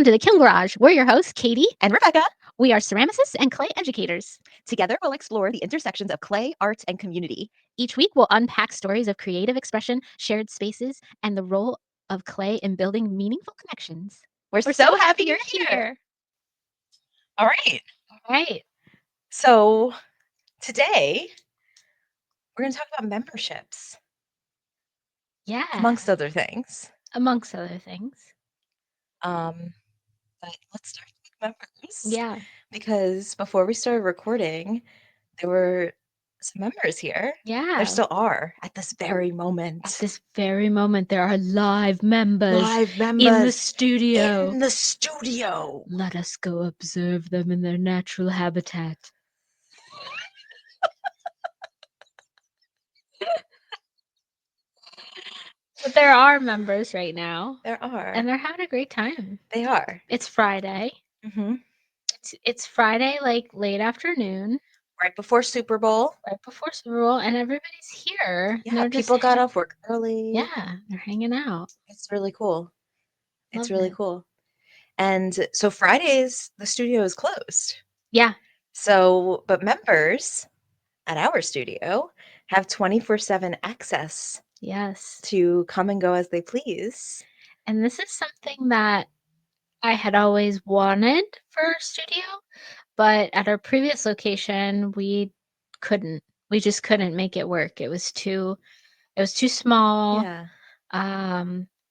Welcome to the Kiln Garage. We're your hosts, Katie and Rebecca. We are ceramicists and clay educators. Together, we'll explore the intersections of clay, art, and community. Each week, we'll unpack stories of creative expression, shared spaces, and the role of clay in building meaningful connections. We're so happy you're here. All right. So today, we're going to talk about memberships. Yeah. Amongst other things. But let's start with members. Yeah. Because before we started recording, there were some members here. Yeah. There still are at this very moment. At this very moment, there are live members. In the studio. In the studio. Let us go observe them in their natural habitat. But there are members right now. There are. And they're having a great time. They are. It's Friday. Mm-hmm. It's Friday, like late afternoon. Right before Super Bowl. And everybody's here. Yeah, people got off work early. Yeah, they're hanging out. It's really cool. It's really cool. And so Fridays, the studio is closed. Yeah. So, but members at our studio have 24/7 access. Yes. To come and go as they please. And this is something that I had always wanted for our studio, but at our previous location, we couldn't. We just couldn't make it work. It was too small. Yeah.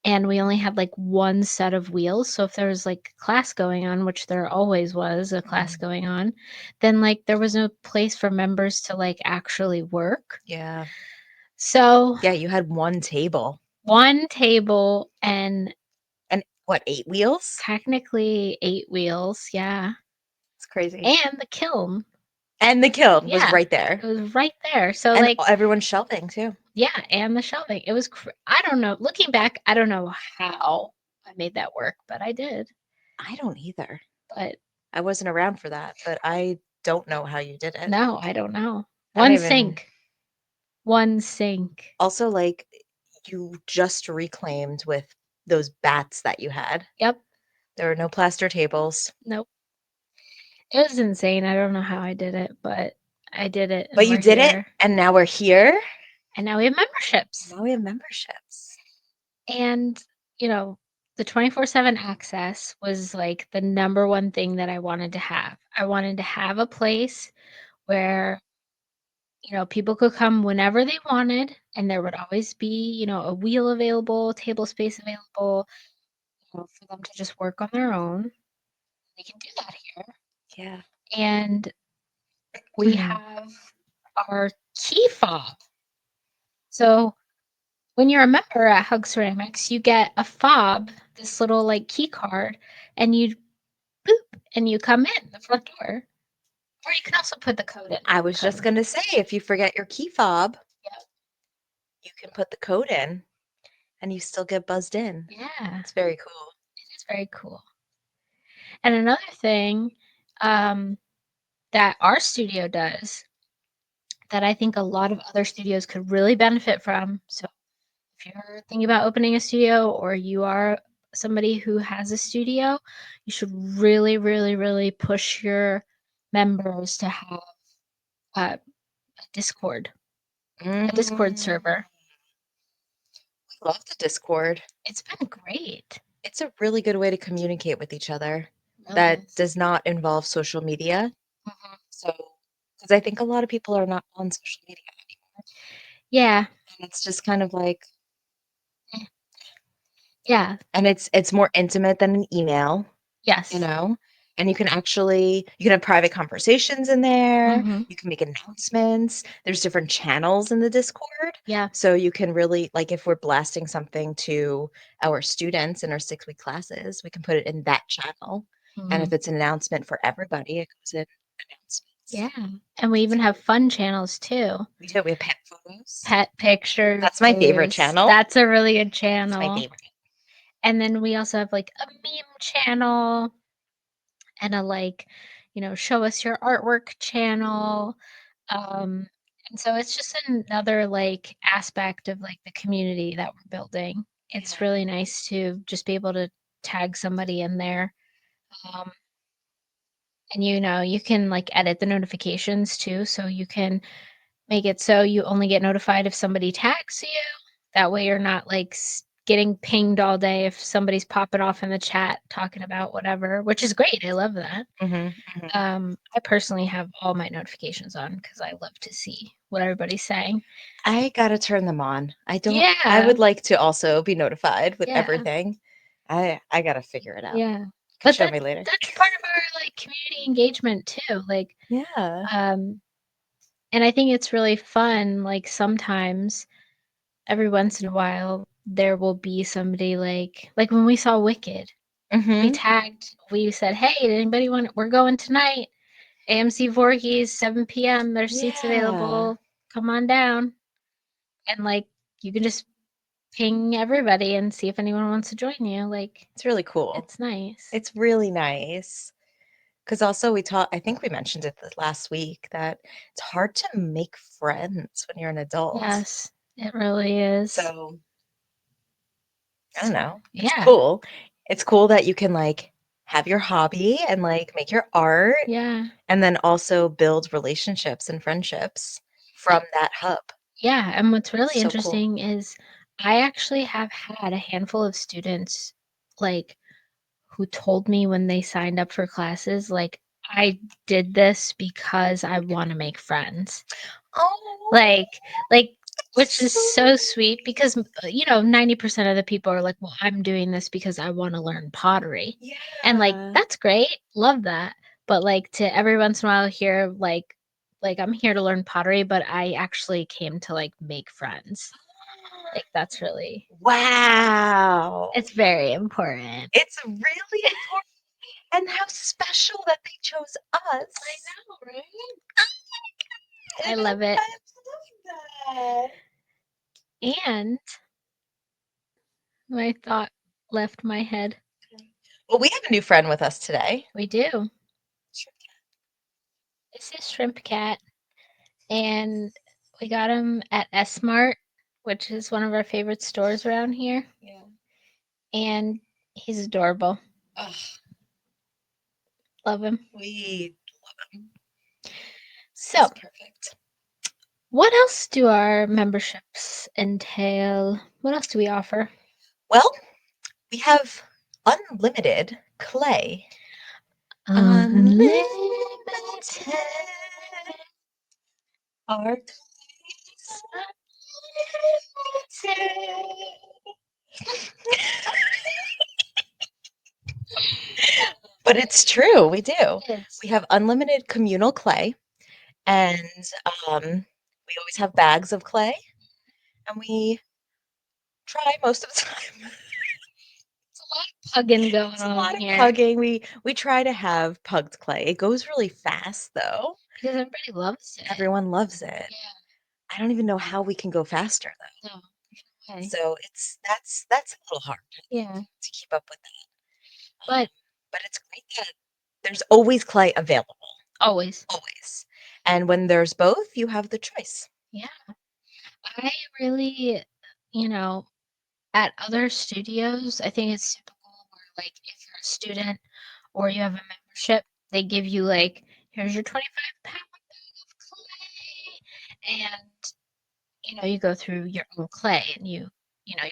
And we only had like one set of wheels. So if there was like a class going on, which there always was a class going on, then like there was no place for members to like actually work. Yeah. So yeah, you had one table. And what, 8 wheels? Technically 8 wheels, yeah. It's crazy. And the kiln. Was right there. It was right there. So and like everyone's shelving too. Yeah, and the shelving. It was I don't know. Looking back, I don't know how I made that work, but I did. I don't either. But I wasn't around for that, but I don't know how you did it. No, I don't know. One sink. Also, like, you just reclaimed with those bats that you had. Yep. There were no plaster tables. Nope. It was insane. I don't know how I did it, but I did it. But you did it, and now we're here. And now we have memberships. And, you know, the 24/7 access was like the number one thing that I wanted to have. I wanted to have a place where, you know, people could come whenever they wanted, and there would always be, you know, a wheel available, table space available, you know, for them to just work on their own. We can do that here. Yeah. And we have our key fob. So when you're a member at Hug Ceramics, you get a fob, this little like key card, and you boop and you come in the front door. Or you can also put the code in. I was just going to say, if you forget your key fob, you can put the code in and you still get buzzed in. Yeah. It's very cool. It is very cool. And another thing that our studio does that I think a lot of other studios could really benefit from. So if you're thinking about opening a studio or you are somebody who has a studio, you should really, really, really push your members to have a Discord server. I love the Discord. It's been great. It's a really good way to communicate with each other that does not involve social media. So, because I think a lot of people are not on social media anymore. Yeah. And it's just kind of like, yeah. And it's more intimate than an email. Yes. You know? And you can have private conversations in there. You can make announcements. There's different channels in the Discord. Yeah. So you can really, like, if we're blasting something to our students in our 6-week classes, we can put it in that channel. And if it's an announcement for everybody, it goes in announcements. Yeah. And we even have fun channels too. We do. We have pet photos. Pet pictures. That's my favorite channel. That's a really good channel. That's my favorite. And then we also have like a meme channel and a like, you know, show us your artwork channel. And so it's just another like aspect of like the community that we're building. It's really nice to just be able to tag somebody in there Um, and you can like edit the notifications too, so you can make it so you only get notified if somebody tags you. That way you're not like getting pinged all day if somebody's popping off in the chat talking about whatever, which is great. I love that. Mhm, mhm. I personally have all my notifications on because I love to see what everybody's saying. I gotta turn them on. I Yeah, would like to also be notified with yeah, everything. I gotta figure it out. yeah. Could But show me later. that's part of our like community engagement too. Like, Yeah. um, and I think it's really fun. Like sometimes, every once in a while, there will be somebody like when we saw Wicked, Mhm. we said, "Hey, did anybody want? We're going tonight. AMC Voorhees, 7 p.m. There's seats Yeah. available. Come on down." And like you can just ping everybody and see if anyone wants to join you. Like It's really cool. it's nice. It's really nice. Because also I think we mentioned it the last week that it's hard to make friends when you're an adult. Yes, it really is. So, I don't So know. It's yeah, cool. It's cool that you can, like, have your hobby and, like, make your art yeah. and then also build relationships and friendships from that hub. Yeah, and what's really So cool. interesting is I actually have had a handful of students like who told me when they signed up for classes, like, "I did this because I wanna make friends." Oh, Like like, that's which is so so sweet because, 90% of the people are like, "Well, I'm doing this because I wanna learn pottery." And, like, yeah. that's great, love that, but, like, to every once in a while hear, "I'm here to learn pottery, but I actually came to, like, make friends." Like, that's really Wow. it's very important. It's really important and how special that they chose I us. know, right? And I love it, I love that. and my thought left my head. Well, we have a new friend with us today. We do. This is Shrimp Cat, and we got him at S Mart, which is one of our favorite stores around here, Yeah. and he's adorable. Oh, Love him. we So, he's perfect. what else do our memberships entail? What else do we offer? Well, we have unlimited clay. Unlimited. Unlimited. Our clay's unlimited. But it's true, we do. It is. We have unlimited communal clay, and we always have bags of clay, and we try most of the time. It's a lot of pugging going It's a on lot of here pugging. We try to have pugged clay. It goes really fast though. because everybody loves it. Everyone loves it. Yeah. I don't even know how we can go faster though. No. Okay. So that's a little hard, I think, Yeah. to keep up with that. But But it's great that there's always clay available, always. always. And when there's both, you have the choice. Yeah. I really, you know, at other studios, I think it's typical where, like, if you're a student or you have a membership, they give you, like, here's your 25-pound bag of clay. And, you go through your own clay and you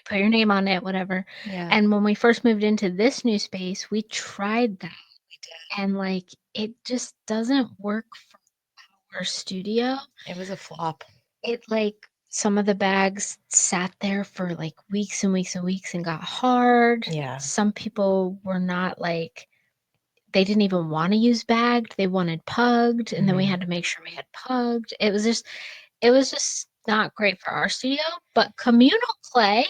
put your name on it, whatever. Yeah, And when we first moved into this new space, we tried that. we did. And, like, it just doesn't work for our studio. It was a flop. Some of the bags sat there for, like, weeks and weeks and weeks and got hard. Yeah. Some people were not, like they didn't even wanna use bagged, they wanted pugged, and then we Mhm. had to make sure we had pugged. It was just not great for our studio, but communal clay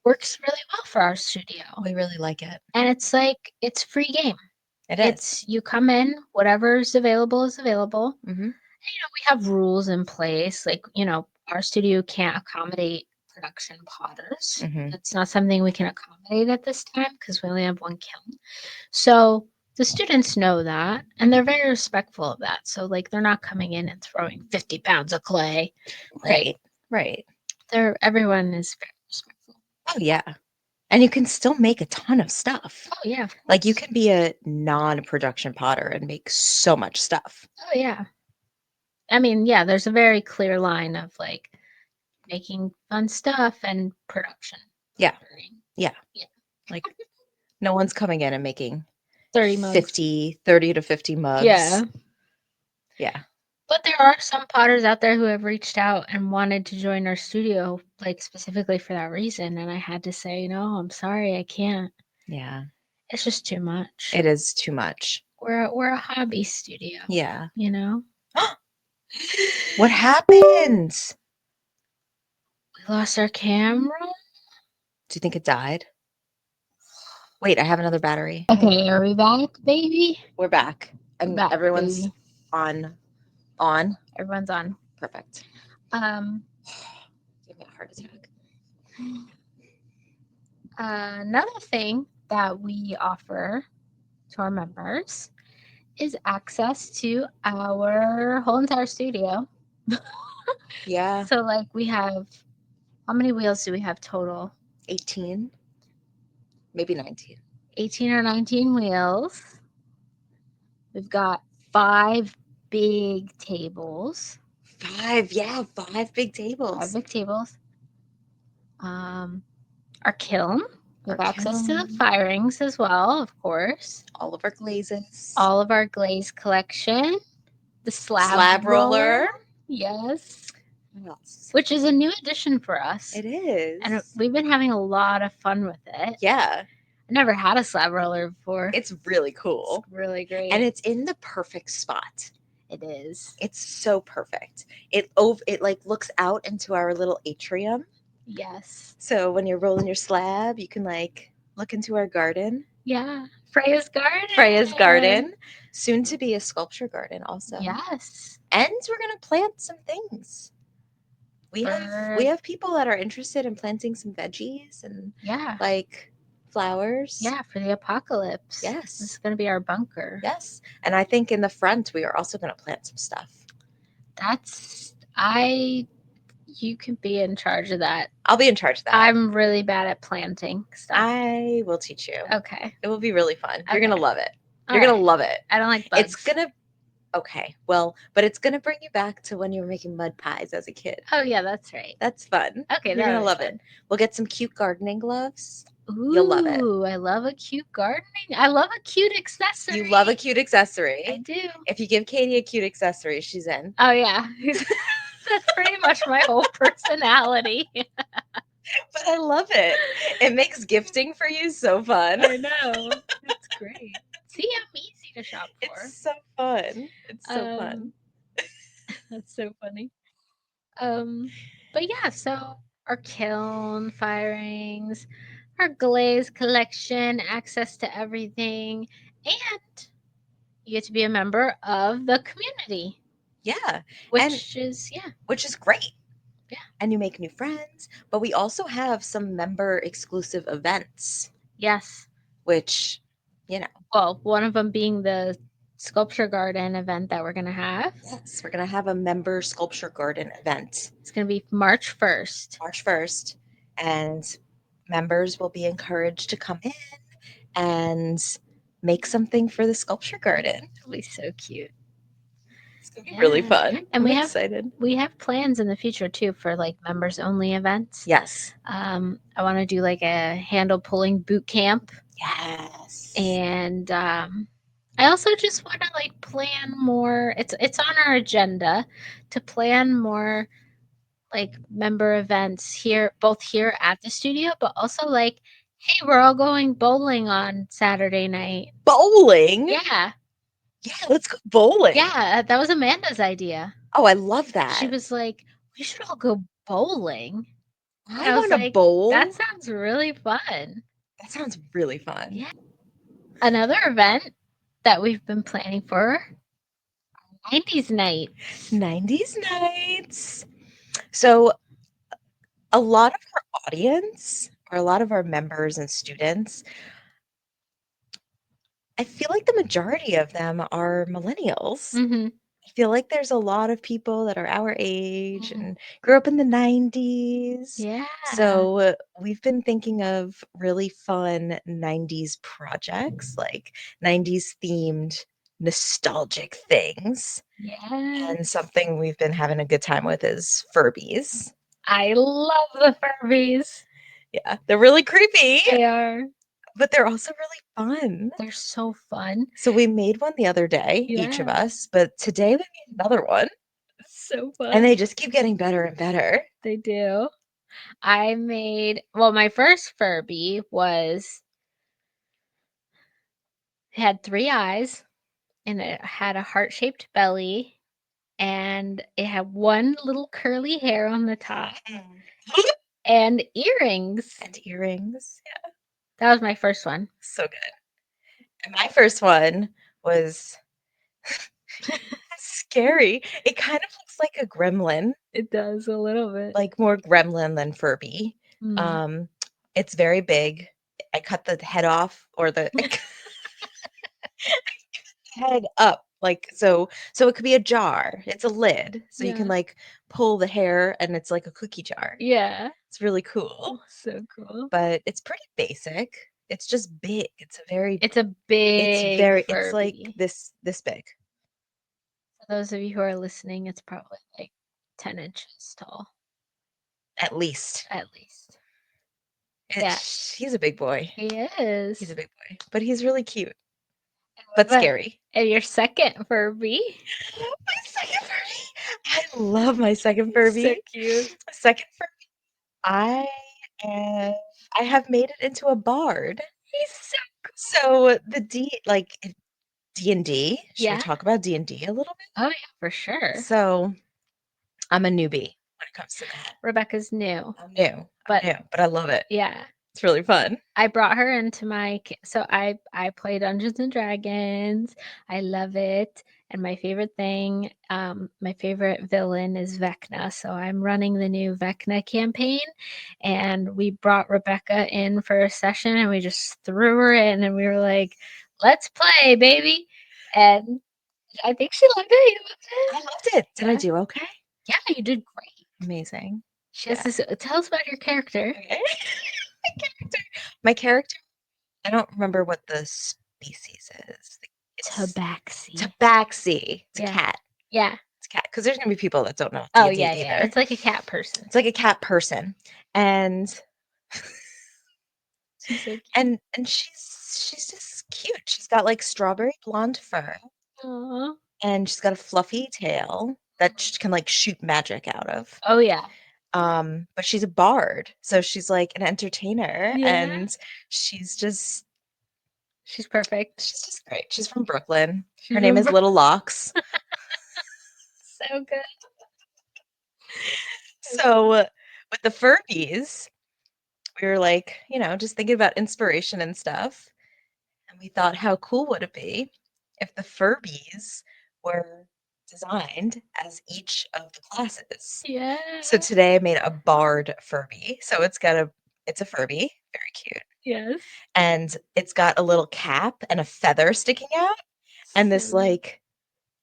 works really well for our studio, We really like it. and it's free game. It is. It's you come in, whatever's available is available. Mhm. We have rules in place. Like, our studio can't accommodate production potters. Mhm. That's not something we can accommodate at this time because we only have one kiln. So the students know that and they're very respectful of that. So, like, they're not coming in and throwing 50 pounds of clay. Like, Right. Right. everyone is very respectful. Oh, yeah. And you can still make a ton of stuff. Oh, yeah, of Like, you course. can be a non-production potter and make so much stuff. Oh, yeah. I mean, yeah, there's a very clear line of, like, making fun stuff and production. Yeah. Learning. Yeah. Yeah. Like, no one's coming in and making 30 mugs. 30 to 50 mugs. Yeah. Yeah. But there are some potters out there who have reached out and wanted to join our studio, like, specifically for that reason, and I had to say, "No, I'm sorry, I can't. Yeah. It's just too much. It is too much. We're a hobby studio, Yeah. you know?" What happened? We lost our camera? Do you think it died? Wait, I have another battery. Okay, are we back, baby? We're back. We're And back, everyone's baby. on. On. Everyone's on. Perfect. Um, Give me a heart attack. Another thing that we offer to our members is access to our whole entire studio. Yeah. So, like, we have how many wheels do we have total? 18. Maybe 19. 18 or 19 wheels. We've got 5 big tables. 5. Yeah, 5 big 5 tables. big tables. Our kiln. We have Our access to the kiln. firings as well, of course. All of our glazes. All of our glaze collection. The Slab roller. Yes. What else? Which is a new addition for us. It is. And we've been having a lot of fun with it. Yeah. I never had a slab roller before. It's really cool. It's really great. And it's in the perfect spot. It is. It's so perfect. It like looks out into our little atrium. Yes. So when you're rolling your slab, you can like look into our garden. Yeah. Freya's garden. Freya's garden. Soon to be a sculpture garden also. Yes. And we're gonna plant some things. We have people that are interested in planting some veggies and like flowers. Yeah, for the apocalypse. Yes. This is gonna be our bunker. Yes. And I think in the front we are also gonna plant some stuff. You can be in charge of that. I'll be in charge of that. I'm really bad at planting stuff. I will teach you. Okay. It will be really fun. Okay. You're gonna love it. You're gonna love it. I don't like bugs. It's gonna okay. Well, but it's gonna bring you back to when you were making mud pies as a kid. Oh yeah, that's right. That's fun. Okay, you're gonna love it. We'll get some cute gardening gloves. Ooh, you'll love it. I love a cute gardening. I love a cute accessory. You love a cute accessory. I do. If you give Katie a cute accessory, she's in. Oh yeah. That's pretty much my whole personality. But I love it. It makes gifting for you so fun. I know. It's great. See, I'm easy to shop for. It's so fun. It's so fun. That's so funny. But yeah, so our kiln firings, our glaze collection, access to everything, and you get to be a member of the community. Yeah. Which is great. Yeah. And you make new friends. But we also have some member exclusive events. Yes. Which, well, one of them being the sculpture garden event that we're going to have. Yes, we're going to have a member sculpture garden event. It's going to be March 1st. March 1st. And members will be encouraged to come in and make something for the sculpture garden. It'll be so cute. It's going to be really fun. And I'm excited. We have plans in the future too for like members only events. Yes. I want to do like a handle pulling boot camp. Yes. And I also just want to like plan more. It's on our agenda to plan more like member events here, both here at the studio, but also like, hey, we're all going bowling on Saturday night. Bowling? Yeah. Yeah, let's go bowling. Yeah, that was Amanda's idea. Oh, I love that. She was like, we should all go bowling. I want to bowl. That sounds really fun. That sounds really fun. Yeah. Another event that we've been planning for 90s nights. 90s nights. So a lot of our audience or a lot of our members and students, I feel like the majority of them are millennials. Mm-hmm. I I feel like there's a lot of people that are our age Mhm. and grew up in the 90s. Yeah. So we've been thinking of really fun 90s projects, like 90s themed nostalgic things. And Yes. something we've been having a good time with is Furbies. I love the Furbies. Yeah, they're really creepy, They are. but they're also really fun. They're so fun. So we made one the other day, each of Yeah. us, but today we made another one, So and fun. they just keep getting better and better. They do. I made well, my first Furby was had 3 eyes, and it had a heart-shaped belly, and it had 1 little curly hair on the top, Mm. and earrings. And earrings. Yeah, That was my first one. so good. And my first one was scary. It kind of looks like a gremlin, It does a little bit. like more gremlin than Furby. Mm. Um, it's very big. I cut the head off or the head up, like, so it could be a jar. It's a lid, so you can, Yeah. like, pull the hair and it's like a cookie jar. Yeah. It's really cool, It's so cool. but it's pretty basic. It's just big. It's a big It's like Furby. this big, For those of you who are listening, it's probably like 10 inches tall, at least. at least. Yeah, He's a big boy. he He's a is. big boy, but he's really cute, What but about scary. and your second Furby? My second Furby. I love my second He's so Furby. cute. Second Furby, I am I have made it into a bard. He's so So the D&D, should we yeah. talk about D&D a little bit? Oh, yeah, for sure. So, I'm a newbie when it comes to that. Rebecca's new, I'm but new, but I love it. yeah, It's really fun. I brought her into so I play Dungeons and Dragons. I love it, and my favorite thing, my favorite villain is Vecna. So I'm running the new Vecna campaign, and we brought Rebecca in for a session, and we just threw her in, and we were like, "Let's play, baby!" And I think she loved it. You loved I it? loved it. Did I Yeah, do okay? yeah, you did great. Amazing. She has Yeah. this. Tell us about your character. Okay. My character, I don't remember what the species is. It's Tabaxi. tabaxi. It's a Yeah, cat. yeah. It's a cat because there's gonna be people that don't know Oh, D&D yeah, yeah, either. it's like a cat person. It's like a cat person, and She's so cute. and she's just cute. She's got like strawberry blonde fur, Aw. and she's got a fluffy tail that she can like shoot magic out of. Oh, yeah. But she's a bard, so she's like an entertainer, Yeah. and she's just She's perfect. she's just great. She's from Brooklyn. Her She's name is remember Little Locks. so good. So with the Furbies, we were like, just thinking about inspiration and stuff. And we thought, how cool would it be if the Furbies were designed as each of the classes? Yeah. So today I made a Bard Furby. So it's a Furby, very cute. Yes. And it's got a little cap and a feather sticking out and this So like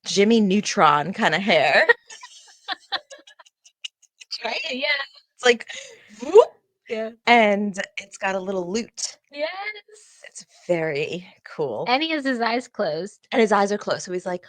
Jimmy Neutron kind of hair. Right? yeah. It's like whoop, Yeah. and it's got a little lute. Yes. It's very cool. And he has his eyes closed. And his eyes are closed, so he's like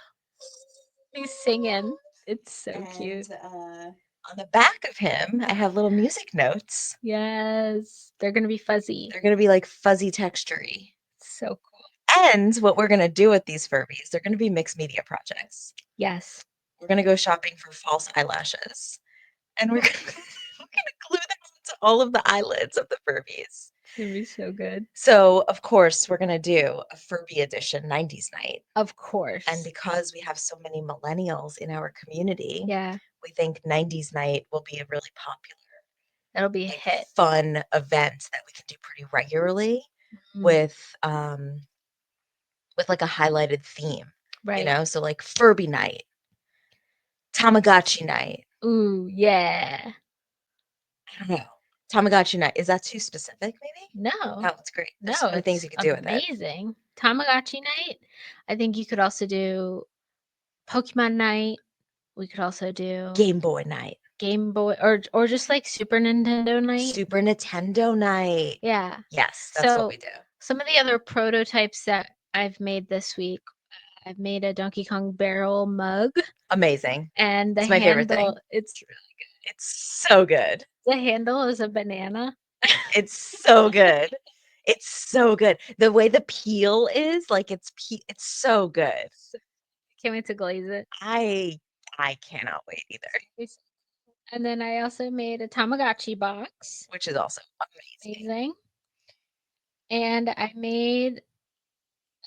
He's singing. It's so and, cute. on the back of him, I have little music notes. Yes. They're gonna be fuzzy. They're gonna be, like, fuzzy textury. So cool. And what we're gonna do with these Furbies, they're gonna be mixed media projects. Yes. We're gonna go shopping for false eyelashes, and we're gonna we're gonna glue them onto all of the eyelids of the Furbies. It's gonna be so good. So, of course, we're gonna do a Furby edition 90s night. Of And course. because we have so many millennials in our community, Yeah. we think 90s night will be a really popular, That'll be a like, hit. fun event that we can do pretty regularly Mm. with, like, a highlighted theme, Right. So, like, Furby night, Tamagotchi night. Ooh, yeah. I don't know. Tamagotchi night, is that too specific maybe? No. Oh, it's great. No, There's so many things it's you could do with it. amazing. Tamagotchi night. I think you could also do Pokemon night. We could also do Game Boy night. Game Boy or just like Super Nintendo night. Super Nintendo night. Yeah. Yes, that's what So we do. some of the other prototypes that I've made this week, I've made a Donkey Kong barrel mug Amazing. and the It's my favorite thing. handle it's It's so good. the handle is a banana. It's so good. It's so good. The way the peel is, like it's so good. Can't wait to glaze it. I I cannot wait either, And then I also made a Tamagotchi box. which is also amazing. Amazing. And I made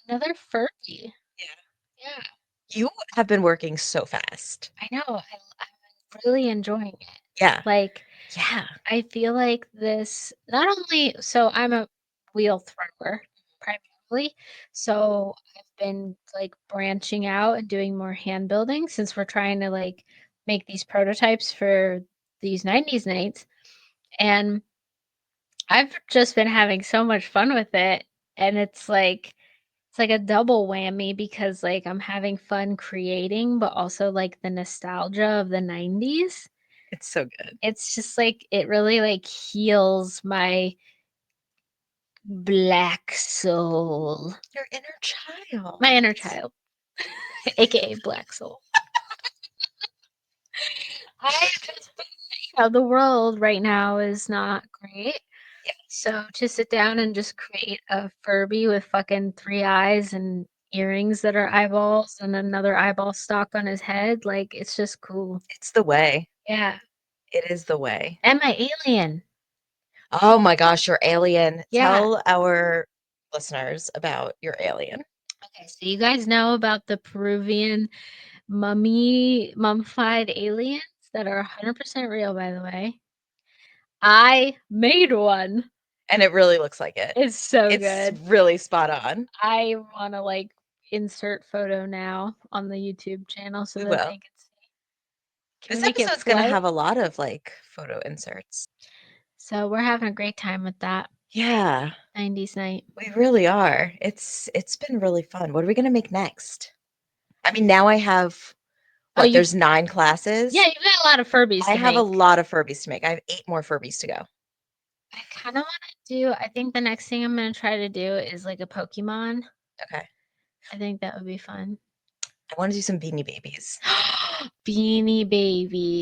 another Furby. Yeah. Yeah, You have been working so fast. I know. I'm really enjoying it. Yeah. Like, Yeah. I feel like this not only, so I'm a wheel thrower primarily, so I've been like branching out and doing more hand building since we're trying to like make these prototypes for these 90s nights. And I've just been having so much fun with it. And it's like a double whammy because like I'm having fun creating, but also like the nostalgia of the 90s. It's so good. It's just like it really like heals my black soul, Your inner child. my inner child, aka black soul. I just the world right now is not great. Yeah. So to sit down and just create a Furby with fucking three eyes and earrings that are eyeballs and another eyeball stalk on his head, like it's just cool. It's the way. Yeah. It is the way. And my alien. Oh my gosh, your alien. Yeah. Tell our listeners about your alien. Okay, so you guys know about the Peruvian mummified aliens that are 100% real, by the way. I made one. And it really looks like it. It's so It's good. really spot on. I want to like insert photo now on the YouTube channel so We that will. they can see. Can we This make it episode's gonna flood? have a lot of like photo inserts. So we're having a great time with that Yeah, 90s night. we really are. It's been really fun. What are we gonna make next? I mean, now I have Oh, what, there's 9 classes. yeah, you've got a lot of Furbies I to have a make. lot of Furbies to make. I have 8 more Furbies to go. I kind of want to do, I think the next thing I'm going to try to do is like a Pokemon. Okay. I think that would be fun. I want to do some Beanie Babies. Beanie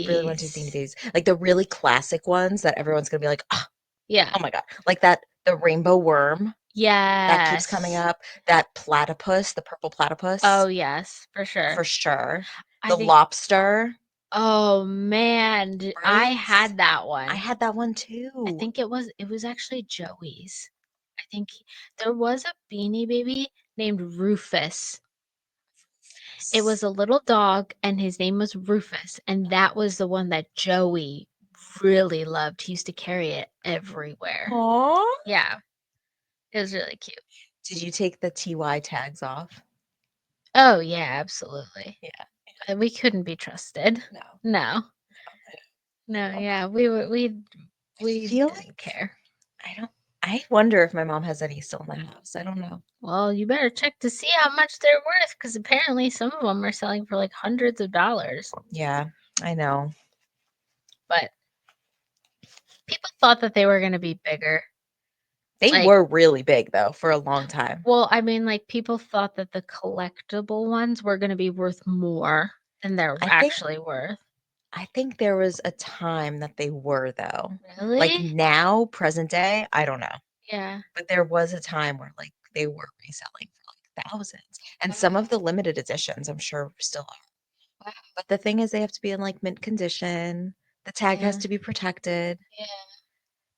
Really want to do Beanie Babies. Babies. Like the really classic ones that everyone's gonna be like, oh, Yeah. oh my God. Like that, the rainbow worm that keeps coming Yes. up, that platypus, the purple Oh, platypus, yes, for sure. for sure. I The think, lobster, oh man, I right? had that I one. had that one I too. think it was actually Joey's. I think there was a Beanie Baby named Rufus. It was a little dog, and his name was Rufus, and that was the one that Joey really loved. He used to carry it everywhere. Aw. Yeah, it was really cute. Did you take the TY tags off? Oh, yeah, absolutely. Yeah. We couldn't be trusted. No. No. I No, know. yeah, I we feel didn't like care. I don't. I wonder if my mom has any still in the house. I don't know. Well, you better check to see how much they're worth because apparently some of them are selling for like hundreds of dollars. Yeah, I know. But people thought that they were going to be bigger. They Like, were really big though for a long time. well, I mean, like people thought that the collectible ones were going to be worth more than they're I think actually worth. I think there was a time that they were though. Like Really? now, present day, I don't know. Yeah. But there was a time where like they were reselling for like thousands. And some of Wow. the limited editions, I'm sure still are. Wow. But the thing is they have to be in like mint condition. The tag has Yeah. to be protected. Yeah.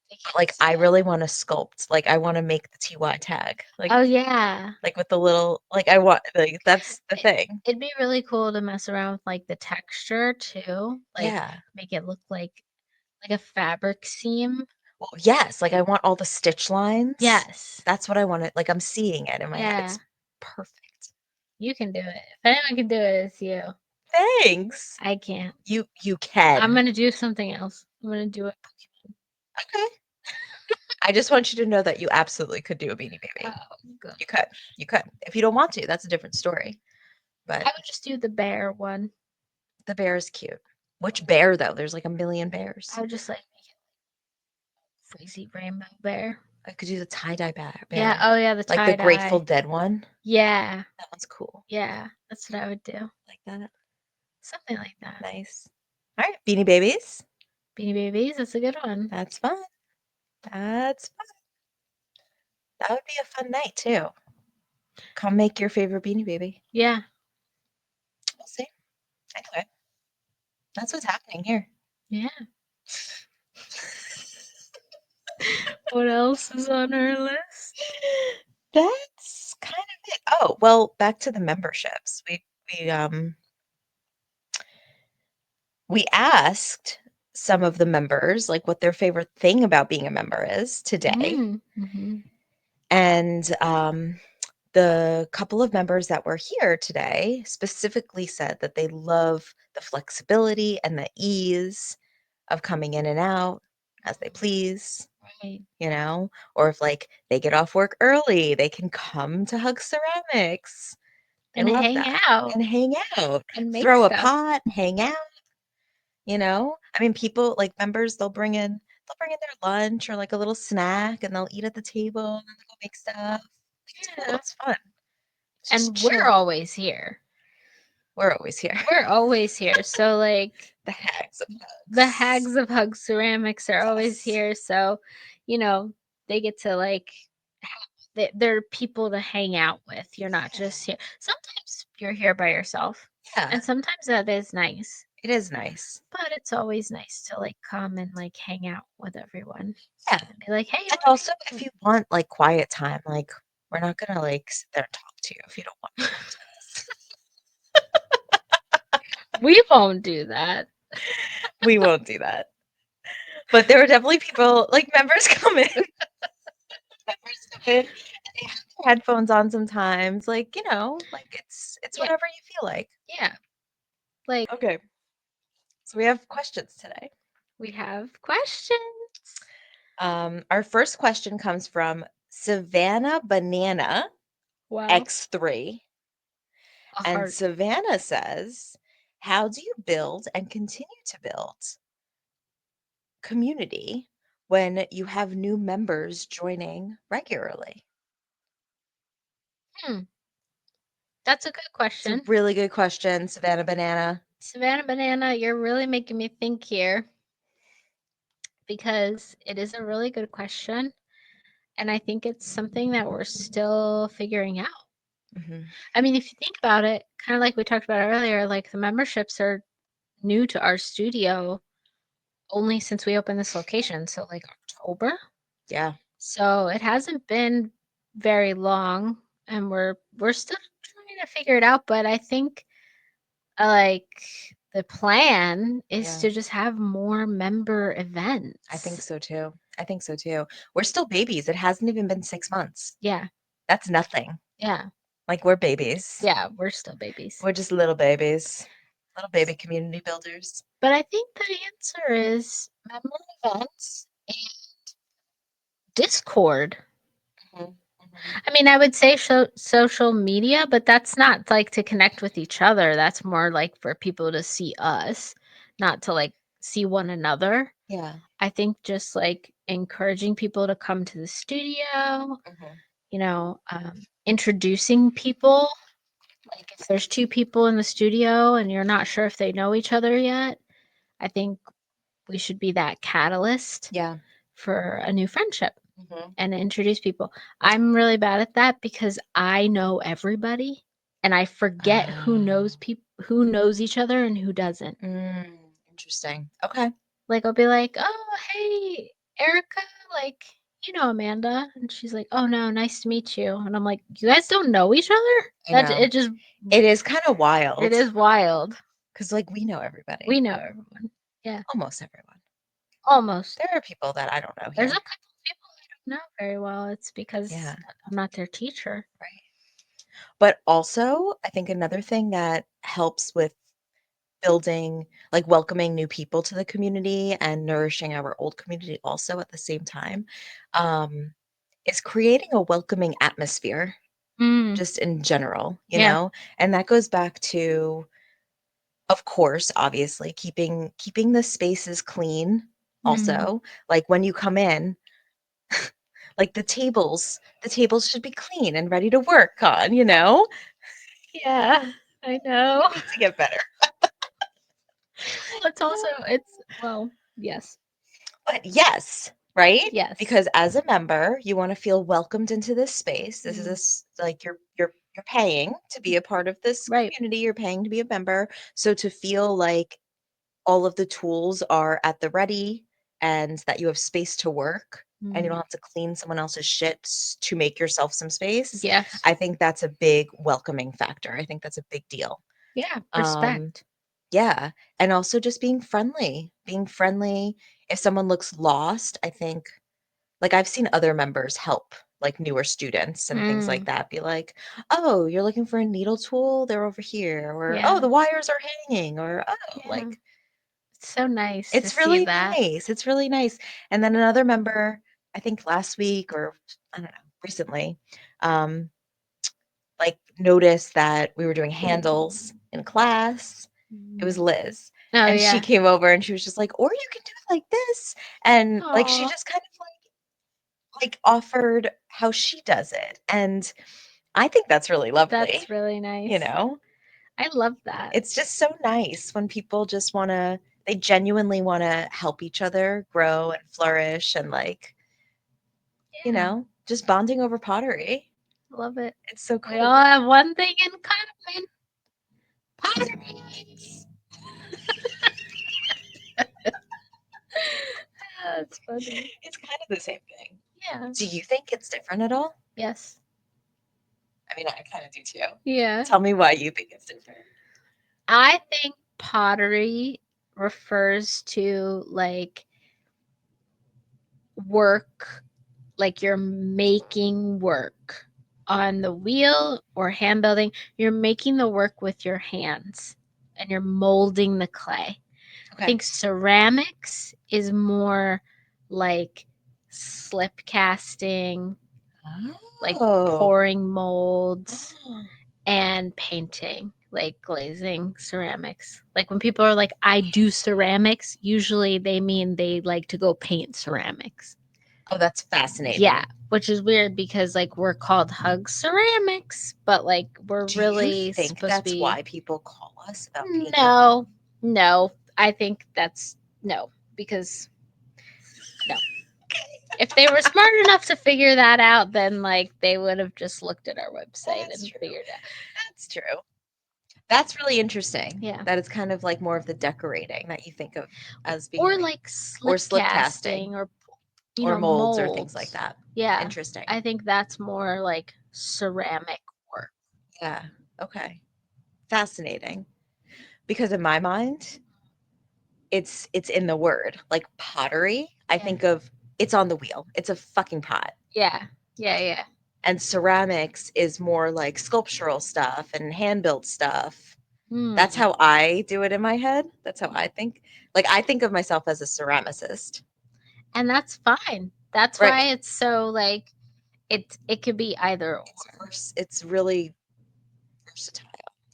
They But can't like I steal. really want to sculpt. Like I want to make the TY tag. Oh, yeah. Like with the little like I want like that's the It, thing. it'd be really cool to mess around with like the texture too. Like Yeah. make it look like a fabric seam. Well, yes, like I want all the stitch lines. Yes. That's what I wanted. Like I'm seeing it in my head. Yeah. It's perfect. You can do it. If anyone can do it, it's you. Thanks. I can't. You I'm can. gonna do something else. I'm gonna do it. Okay. I just want you to know that you absolutely could do a Beanie Baby. Oh, You could. gosh. You could. If you don't want to, that's a different story. but I would just do the bear one. the bear is cute. Which bear though? There's like a million bears. I would just like make it crazy rainbow bear. I could do the tie-dye Yeah. bear. Oh yeah, the Like the tie Grateful dye. Dead one. Yeah. That one's cool. Yeah. That's what I would do. Like that. Something like that. Nice. All right, Beanie Babies. Beanie Babies. That's a good one. That's fun. That's fun. That would be a fun night too. Come make your favorite Beanie Baby. Yeah. We'll see. Anyway, that's what's happening here. Yeah. What else is on our list? That's kind of it. Oh, well, back to the memberships. We asked some of the members like what their favorite thing about being a member is today. Mm-hmm. And the couple of members that were here today specifically said that they love the flexibility and the ease of coming in and out as they please, Right. or if like they get off work early, they can come to Hug Ceramics. They And love hang that out and hang out, and make throw a stuff. pot, hang out. I mean, people like members, they'll bring in their lunch or like a little snack and they'll eat at the table and then they'll go make stuff. It's cool. Yeah. It's fun. It's just And we're chill. always here. We're always here. We're always here. So like The hags of the hugs. hags of Hug Ceramics are always Yes. here. So, you know, they get to like they're people to hang out with. You're not Yeah. just here. Sometimes you're here by yourself. Yeah. And sometimes that is nice. It is nice. But it's always nice to like come and like hang out with everyone. Yeah. And be like, hey, And what also, are if you you want like quiet time, like we're not gonna like sit there and talk to you if you don't want to talk to us. doing? We won't do that. We won't do that. But there were definitely people like members come in. Members come in and they have their headphones on sometimes. Like, like it's Yeah. whatever you feel like. Yeah. Like Okay. So we have questions today. we have questions. Our first question comes from Savannah Banana Wow. X3. A And heart. Savannah says, how do you build and continue to build community when you have new members joining regularly? Hmm. That's a good It's a question. really good question, Savannah Banana. Savannah Banana, you're really making me think here because it is a really good question. And I think it's something that we're still figuring out. Hmm. I mean, if you think about it, kind of like we talked about earlier, like the memberships are new to our studio only since we opened this location. So, like October. Yeah, So, it hasn't been very long and we're still trying to figure it out. But I think like the plan is yeah, to just have more member I think events. so too. I think so too. We're still babies. It hasn't even been 6 months. Yeah. That's nothing. Yeah. Like we're babies. Yeah. We're still babies. We're just little babies, little baby community builders. But I think the answer is member events and Discord. Mhm, mhm. I mean, I would say social media, but that's not like to connect with each other. That's more like for people to see us, not to like see one another. Yeah. I think just like encouraging people to come to the studio, Mhm. introducing people. Like if there's two people in the studio and you're not sure if they know each other yet, I think we should be that catalyst Yeah. for a new friendship Mhm. and introduce people. I'm really bad at that because I know everybody and I forget who knows Oh. people who knows each other and who doesn't. Interesting. Okay. Like I'll be like, "Oh, hey, Erica, like you know Amanda." And she's like, "Oh no, nice to meet you." And I'm like, "You guys don't know each other?" I That know. it just It is kind of it wild is wild. because, like, we know We everybody, know everyone. Yeah, almost everyone. almost. There are people that I don't know There's a here. couple of people I don't know very well. It's because Yeah, I'm not their teacher. right. But also, I think another thing that helps with building, like, welcoming new people to the community and nourishing our old community also at the same time, um, is creating a welcoming atmosphere. Mm, just in general, you yeah. know? And that goes back to, of course, obviously, keeping the spaces clean Mhm. also. Like when you come in, like the tables should be clean and ready to work on, you know? Yeah, I know. We need to get better. Well, it's also it's well, yes. But yes, right? Yes. Because as a member, you want to feel welcomed into this space. This is Mm, like you're paying to be a part of this right. community. You're paying to be a member. So to feel like all of the tools are at the ready and that you have space to work and you don't Mm, have to clean someone else's shit to make yourself some space. yes. I think that's a big welcoming factor. I think that's a big deal. Yeah, Um, respect. yeah, and also just being friendly. Being friendly. If someone looks lost, I think like I've seen other members help like newer students and things like Mm, that. Be like, "Oh, you're looking for a needle tool? They're over here." Or, "Oh, yeah. the wires are hanging." Or, "Oh, Yeah. like It's so nice to it's see really that. nice. It's really nice." And then another member, I think last week or I don't know, recently, um, like noticed that we were doing handles in class. It was Mm. Liz. Oh, And she yeah. came over and she was just like, "Or you can do it like this." And like she Aw, just kind of like offered how she does it. And I think that's really lovely, that's really you nice. know? I love that. It's just so nice when people just wanna they genuinely wanna help each other grow and flourish and like, Yeah, just bonding over pottery. love it. It's so We all cool. have one thing in common, potteries. That's funny. It's kind of the same thing. Yeah. Do you think it's different at all? Yes. I mean, I kind of do too. Yeah. Tell me why you think it's different. I think pottery refers to like work, like you're making work on the wheel or hand building. You're making the work with your hands and you're molding the clay. I Okay. think ceramics is more like slip casting, like Oh. pouring molds and painting, like glazing ceramics. Like when people are like, I do ceramics, usually they mean they like to go paint ceramics. Oh, that's Yeah, fascinating. which is weird because like we're called Hug Ceramics, but like we're Do you really think supposed to that's be why people call us about painting? no, no. I think that's no, because no. If they were smart enough to figure that out, then like they would have just looked at our website That's and true. figured it out. That's true. That's really interesting. Yeah. That it's kind of like more of the decorating that you think of as being Or like, like or slip slip casting, casting or or molds, or things like molds. that. Yeah. Interesting. I think that's more like ceramic work. Yeah. Okay. Fascinating. Because in my mind, it's in the word. Like pottery, I Yeah. think of it's on the wheel. It's a fucking pot. Yeah. Yeah, yeah. And ceramics is more like sculptural stuff and hand built stuff. That's Hmm. how I do it in my head. That's how I think. Like I think of myself as a ceramicist. And that's fine. That's Right. why it's so like it could be either or. It's really versatile.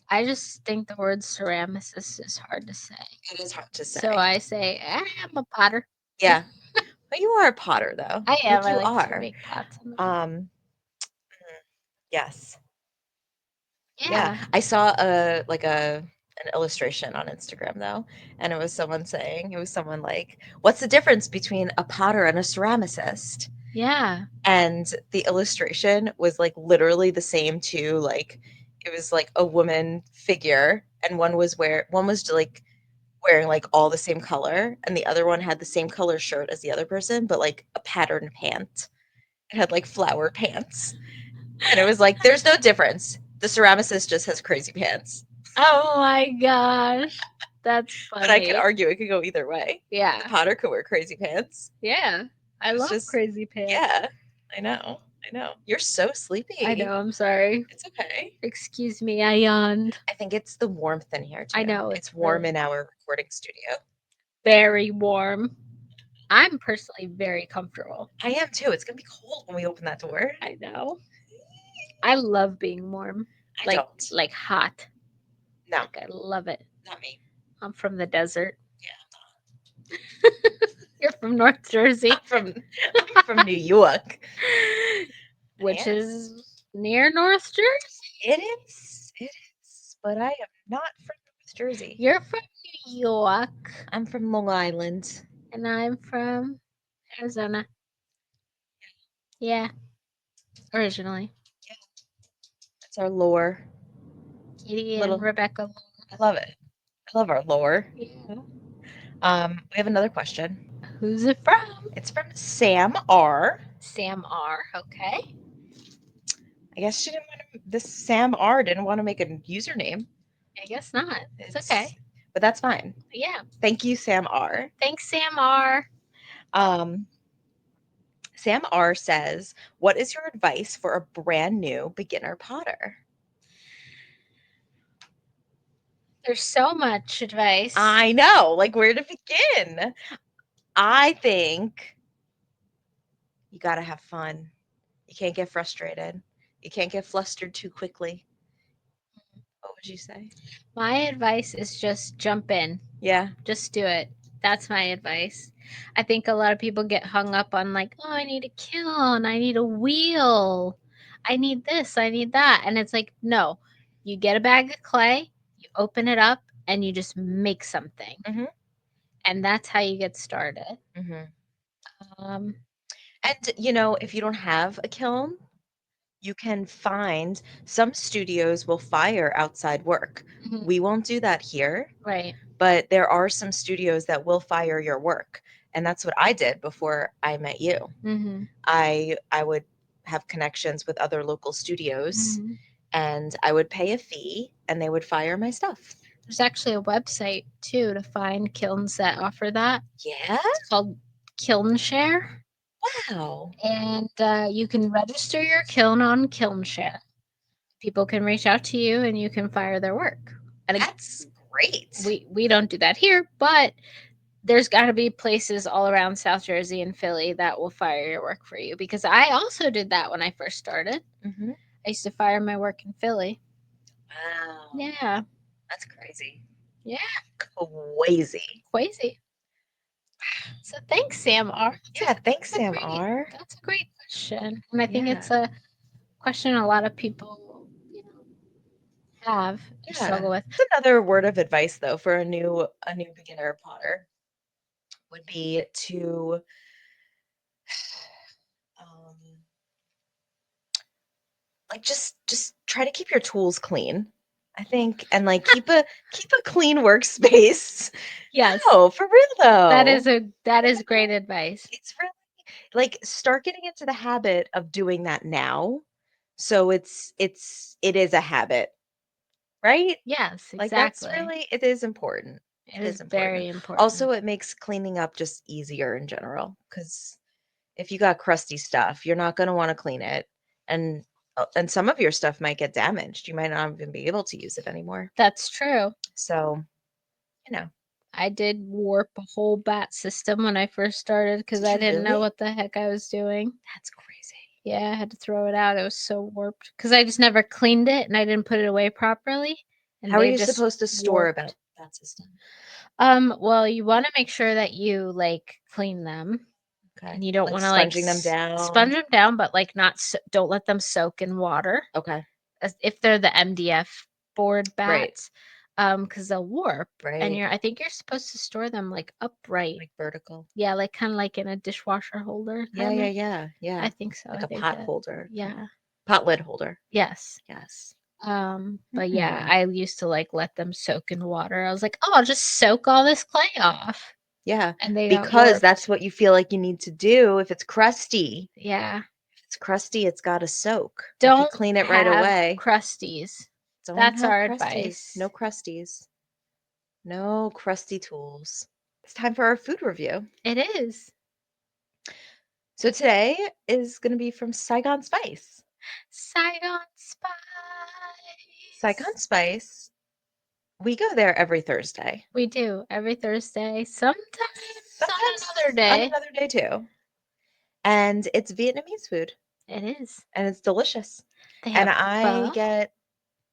I just think the word ceramicist is hard to say. It is hard to So say. I say, I'm a potter. Yeah. But you are a potter though. I am. Like I you like to are. make pots on the wheel. Um yes. Yeah. Yeah. I saw an illustration on Instagram though, and it was someone like, what's the difference between a potter and a ceramicist? Yeah. And the illustration was like literally the same too. Like it was like a woman figure, and one was like wearing like all the same color, and the other one had the same color shirt as the other person, but like a patterned pant. It had like flower pants. And it was like, there's no difference. The ceramicist just has crazy pants. Oh my gosh. That's But I could funny. argue it could go either way. The Yeah. potter could wear crazy pants. Yeah. I It was love just, crazy pants. yeah, I know. I know. You're so I know. sleepy. I'm sorry. It's okay. Excuse me. I yawned. I think it's the warmth in here I too. know it's It's warm really in our recording studio. very warm. I'm personally very comfortable. I am too. It's gonna be cold when we open that door. I know. I love being warm, I like don't. hot. No, Like I love it. not me. I'm from the desert. Yeah, You're from North I'm Jersey, from I'm from New York. which Yeah, is near North Jersey. it is. It is. But I am not from North Jersey. You're from New York, I'm from Long Island. and I'm from Arizona. Yeah, originally. Yeah, that's our lore. Katie and Little, Rebecca. I love it. I love our lore. Yeah. We have another question. Who's it from? It's from Sam R. Sam R. Okay. I guess she didn't want to. This Sam R. didn't want to make a username. I guess not. It's It's, okay. but that's fine. Yeah. Thank you, Sam R. Thanks, Sam R. Um, Sam R says, "What is your advice for a brand new beginner potter?" There's so much advice. I know, like where to begin. I think you got to have fun. You can't get frustrated. You can't get flustered too quickly. What would you say? My advice is just jump in. Yeah. Just do it. That's my advice. I think a lot of people get hung up on like, oh, I need a kiln, I need a wheel, I need this, I need that. And it's like, no, you get a bag of clay, you open it up, and you just make something. Mm-hmm. And that's how you get started. Mm-hmm. Um, And if you don't have a kiln, you can find some studios will fire outside work. mhm, We won't do that here, right. but there are some studios that will fire your work. And that's what I did before I met you. Mm-hmm. I would have connections with other local studios Mm-hmm. and I would pay a fee and they would fire my stuff. There's actually a website too to find kilns that offer that. Yeah? It's called Kiln Share. Wow. And you can register your kiln on Kilnshare. People can reach out to you, and you can fire their work. And That's great. we don't do that here, but there's got to be places all around South Jersey and Philly that will fire your work for you. Because I also did that when I first started. Mm-hmm. I used to fire my work in Philly. Wow. Yeah, That's crazy. yeah, Crazy. crazy. So thanks, Sam R. Yeah, thanks, That's a Sam great. R. That's a great question, and I think Yeah. it's a question a lot of people, have and Yeah. struggle with. It's another word of advice though for a new beginner potter would be to um like just try to keep your tools clean. I think and like keep a clean workspace. Yes, No, for real though. that For is real. great advice. It's really like start getting into the habit of doing that now. So it is a habit, right? Yes, Like that's exactly. really it is important. It It is is important. very important. Also, it makes cleaning up just easier in general because if you got crusty stuff, you're not going to want to clean it, and and some of your stuff might get damaged. You might not even be able to use it anymore. That's true. So, you know, I did warp a whole bat system when I first started because did I you didn't know really? what the heck I was doing. That's crazy. Yeah, I had to throw it out. It was so warped because I just never cleaned it and I didn't put it away properly, and How are they you just supposed to store about warped. that system? Well, you want to make sure that you like clean them, Okay. and you don't Like want to like sponging them sponge down. them down, but like not don't let them soak in water. Okay. If they're the MDF board Right. bats, because they'll warp. And Right. I think you're supposed to store them like upright. Like vertical. Yeah, like kind of like in a dishwasher holder, Yeah, kind yeah, of. yeah. I Yeah. think so. Like I a think pot that. holder, kind of. Yeah. Pot lid holder. Yes. Yes. But yeah, Hmm. I used to like let them soak in water. I was like, oh, I'll just soak all this clay off, Yeah, and they got because that's warped. what you feel like you need to do if it's crusty. Yeah. If it's crusty, it's got to soak. If you Don't clean it right have away, crusties. don't That's have our crusties. advice. No crusties. No crusty tools. It's time for our food review. It is. So today is going to be from Saigon Spice. Saigon Saigon Spice. Spice, we go there every Thursday. We do every Thursday, sometimes on another Sometimes on day. another day too. And it's Vietnamese food It is. and it's delicious. They And have I pho? get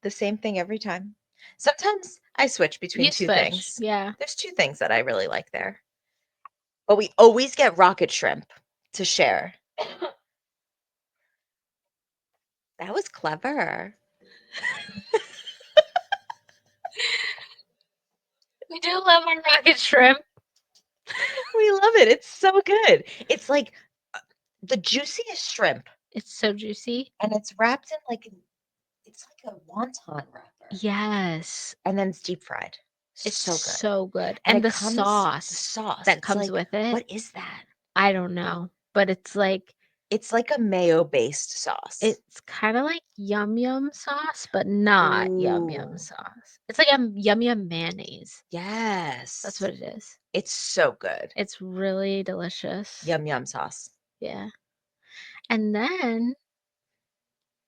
the same thing every time. Sometimes I switch between You two switch, things. yeah. There's two things that I really like there. But we always get rocket shrimp to share. That was clever. We do love our rocket shrimp. We love it. It's so good. It's like the juiciest shrimp, It's so juicy. and it's wrapped in like it's like a wonton wrapper, Yes. and then it's deep fried. It's So good. so good. And And it the comes the sauce sauce. that It's comes like, with it, what is that? I don't know, but it's like It's like a mayo-based sauce. it's kinda like yum yum sauce, but not yum yum Ooh, sauce. It's like a yum yum mayonnaise. That's yes. what it is. It's so good. It's really delicious. Yum yum sauce. Yeah. And then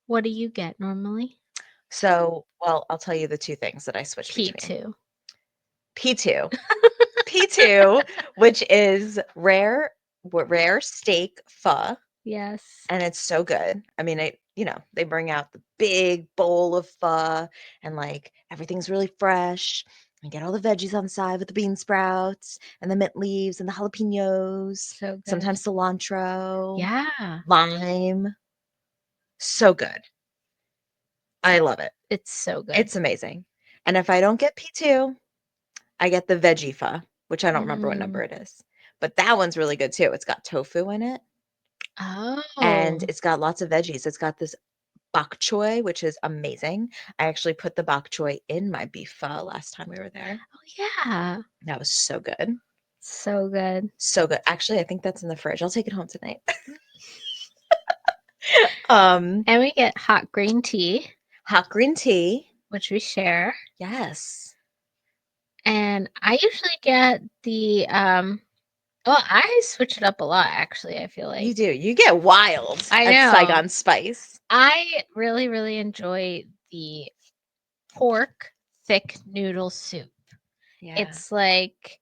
what do you get normally? So, well, I'll tell you the two things that I switch between. P2. P2. P2, which is rare steak pho, Yes. and it's so good. I mean, they bring out the big bowl of pho and like everything's really fresh. And get all the veggies on the side with the bean sprouts and the mint leaves and the jalapenos, So good. sometimes cilantro, Yeah. lime. So good. I love it. It's so good. It's amazing. And if I don't get P2, I get the veggie pho, which I don't remember what number Mm. it is. But that one's really good too. It's got tofu in it and Oh. it's got lots of veggies. It's got this bok choy, which is amazing. I actually put the bok choy in my beef pho last time we were there. Oh, yeah. That was so good. So good. So good. Actually, I think that's in the fridge. I'll take it home tonight. um, And we get hot green tea, hot green tea. which we share. Yes. And I usually get the well, I switch it up a lot actually, I feel You like. do. You get wild I at know. Saigon Spice. I really, really enjoy the pork thick noodle soup. Yeah. It's like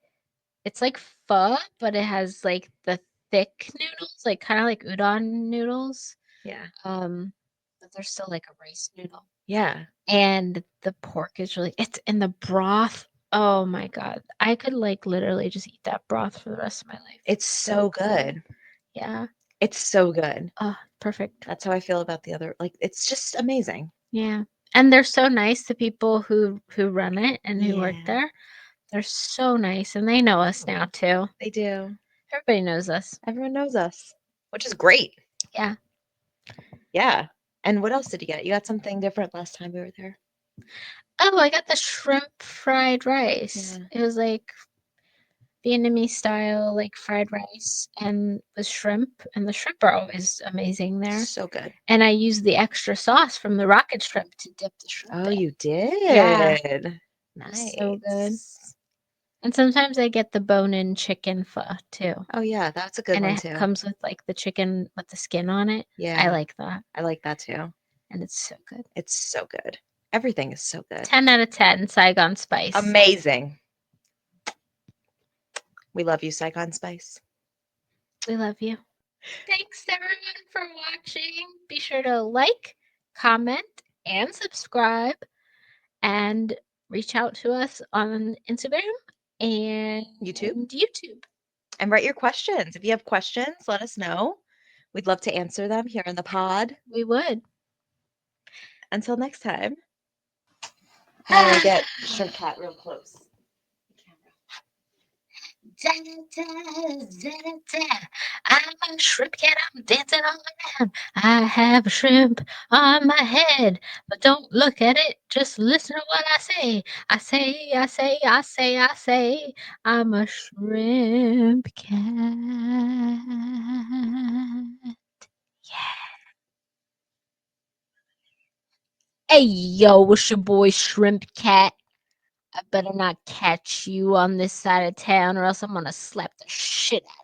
pho, but it has like the thick noodles, like kind of like udon noodles. Yeah. But they're still like a rice noodle. Yeah. And the pork is really it's in the broth. Oh my God. I could like literally just eat that broth for the rest of my life. It's so good. Yeah. It's so good. Oh, perfect. That's how I feel about the other. Like, it's just amazing. Yeah. And they're so nice, the people who run it and who work Yeah, there. They're so nice and they know us now too. they do. Everybody knows us. Everyone knows us, which is great. Yeah. Yeah. And what else did you get? You got something different last time we were there. Oh, I got the shrimp fried rice. Yeah. It was like Vietnamese style, like fried rice and with shrimp. And the shrimp are always amazing there. So good. And I used the extra sauce from the rocket shrimp to dip the shrimp Oh, in. you Yeah, did. it was so good. Nice. And sometimes I get the bone-in chicken pho too. Oh, yeah, that's a good And one it too. comes with like the chicken with the skin on it. I Yeah, like that. I like that too. And it's so good. It's so good. Everything is so good. 10 out of 10 Saigon Spice. Amazing. We love you, Saigon Spice. We love you. Thanks everyone for watching. Be sure to like, comment, and subscribe. And reach out to us on Instagram and YouTube. YouTube. And write your questions. If you have questions, let us know. We'd love to answer them here in the pod. We would. Until next time. I want to get Shrimp Cat real close. Da, da, da, da. I'm a shrimp cat, I'm dancing all around. I have a shrimp on my head, but don't look at it, just listen to what I say. I say, I say, I say, I say, I'm a shrimp cat. Hey yo, it's your boy Shrimp Cat. I better not catch you on this side of town or else I'm gonna slap the shit out of you.